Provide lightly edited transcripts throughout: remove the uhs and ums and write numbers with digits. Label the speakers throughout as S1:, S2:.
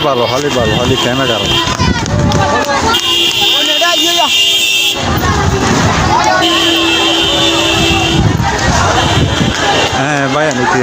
S1: ভালো হলি ক্যামেরা হ্যাঁ ভাই নিতে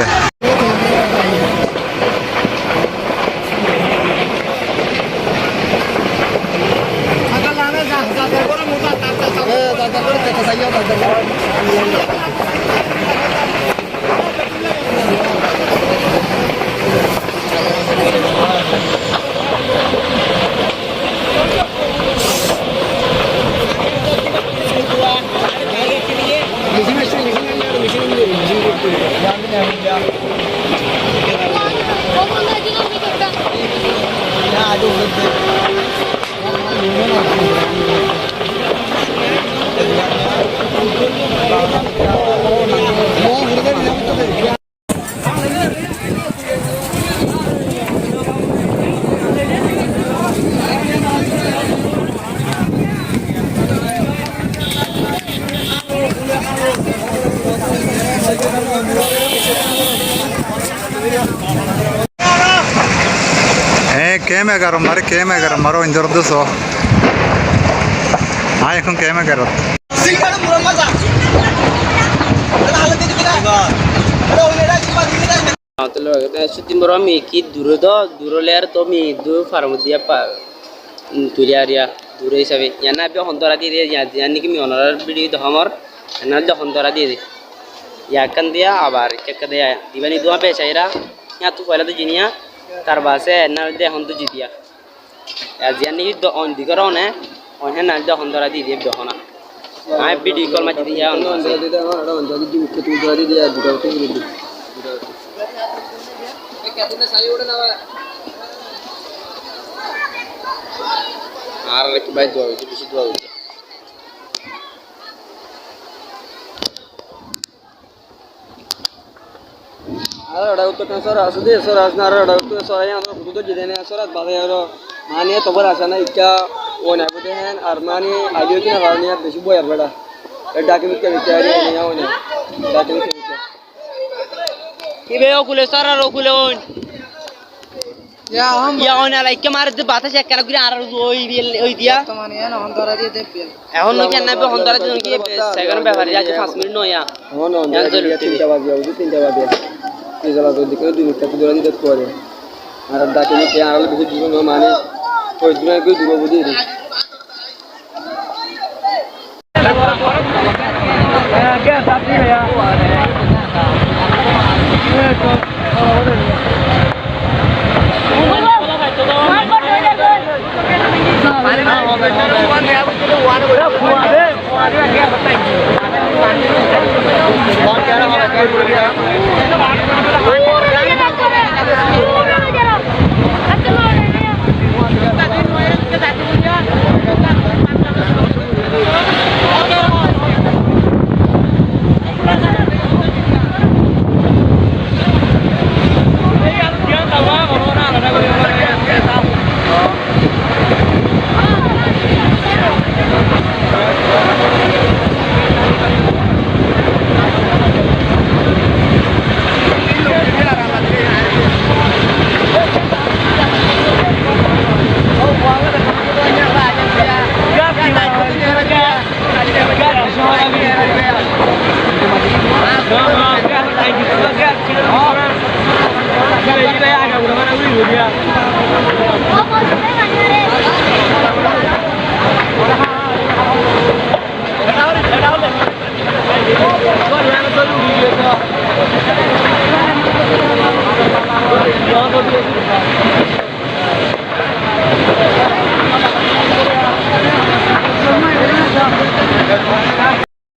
S1: Keme maro injor doso. Ay এখন keme garot.
S2: Suti morami ki duro ler to mi du farmudia pa tuliaria duro hisabe yana be hondora di yani ki mi onorar bidi do hamar yana do hondora di yakan dia abar cek dia dibani dua pe saira ya tu pala to jinia tar base na de hondu jidia yani do on digarone on hena do hondora di de hona ay bidi kol ma jidia on আর কি ভাই দোয়া হইছে বেশি দোয়া হইছে আর ওটা তো সর আসুদে সর আসনার ওটা তো সরাই আমরা হুদুদ জিদেনে সরাত বাদে আর মানিয়ে তোবার আসা না ইকা ও না বতে হেন আর মানি আইডিও কিনা বানিয়া বেশি বই আর বড়া এটা কি মিকে বিচারি নিয়া ওনে ডাকে মিকে কি বে ওকুলে সর আর ওকুলে ওন ইয়া ওনা লাইক মার দে বাতা চেক করা করে আর ওই দিয়া তো মানে না হন্দরা দিয়ে দেব এখন নাকি না বে হন্দরা দিয়ে কি সেকেন্ড ব্যাপারে আজ 5 মিনিট নয়া হন হন 3টা বাজে আউজি 3টা বাজে এই জায়গা তো দিকে 2 মিনিট তো দৌড়া দিতে পারে আর ডাকে নিতে আর বেশি জীবন মানে ওই দিন আগে দূর বুঝি क्या साथी है यार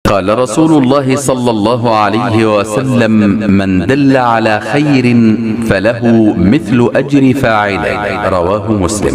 S3: قال رسول الله صلى الله عليه وسلم: من دل على خير فله مثل أجر فاعله. رواه مسلم.